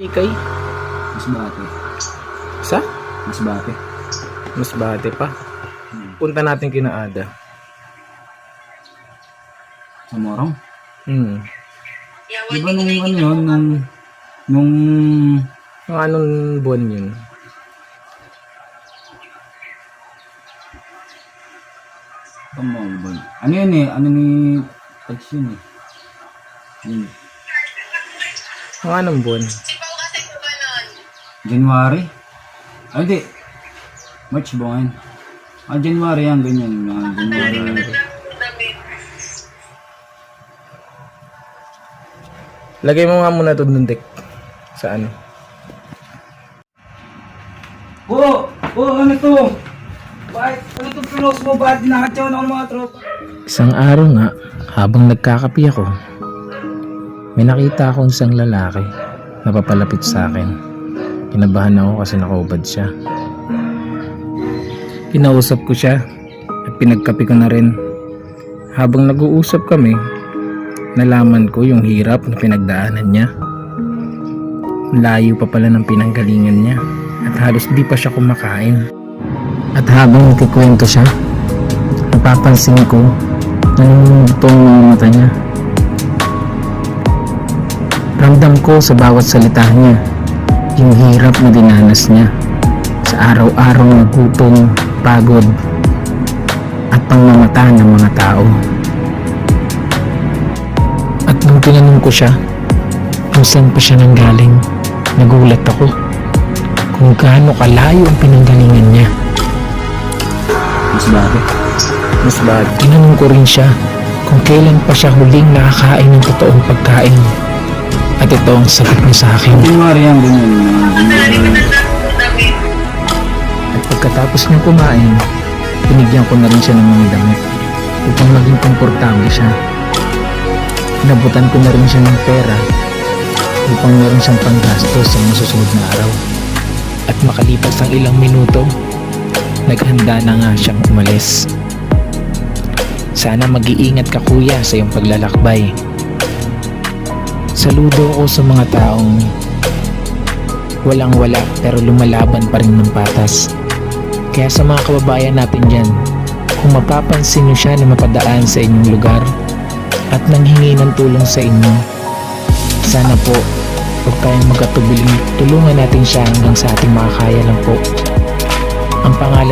Ikay? Masbate. Sa? Masbate. Masbate pa. Punta natin kina Ada. Sa Morong. Di Diba nung ano yun, nung Ang anong buwan yun? Pamawal. Ano yun eh, ano ni Tags yun eh. Yun. Ang anong buwan? January? Ay hindi. March ba ngayon? January yan, ganyan. January. Lagay mo nga muna ito dun, Dek. Sa ano? Ano to? Bakit? Ano to pinos mo? Bakit dinakatyaw na ako ng mga tropa? Isang araw nga, habang nagkakapi ako, may nakita akong isang lalaki na papalapit sa akin. Kinabahan ako kasi nakaubad siya. Kinausap ko siya at pinagkapi ko na rin. Habang nag-uusap kami, nalaman ko yung hirap na pinagdaanan niya. Layo pa pala ng pinanggalingan niya at halos di pa siya kumakain. At habang nagkikwento siya, napapansin ko na namumutong mga mata niya. Ramdam ko sa bawat salita niya yung hirap na dinanas niya sa araw-araw na gutom, pagod at pangmamata ng mga tao. At nung tinanong ko siya kung saan pa siya nanggaling, nagulat ako kung gaano kalayo ang pinanggalingan niya. Mas bagay. Tinanong ko rin siya kung kailan pa siya huling nakakain ng totoong pagkain. At ito ang sagot niya sa akin. January yan, ganyan. At pagkatapos niyang kumain, binigyan ko na rin siya ng mga damit upang maging komportable siya. Inabutan ko na rin siya ng pera upang meron siyang panggastos sa mga susunod na araw. At makalipas ang ilang minuto, naghanda na nga siyang umalis. Sana mag-iingat ka kuya sa iyong paglalakbay. Saludo ako sa mga taong walang-wala pero lumalaban pa rin ng patas. Kaya sa mga kababayan natin dyan, kung mapapansin nyo siya na mapadaan sa inyong lugar at nanghingi ng tulong sa inyo, sana po huwag kayong magkatubiling, tulungan natin siya hanggang sa ating makakaya lang po. Ang pangalan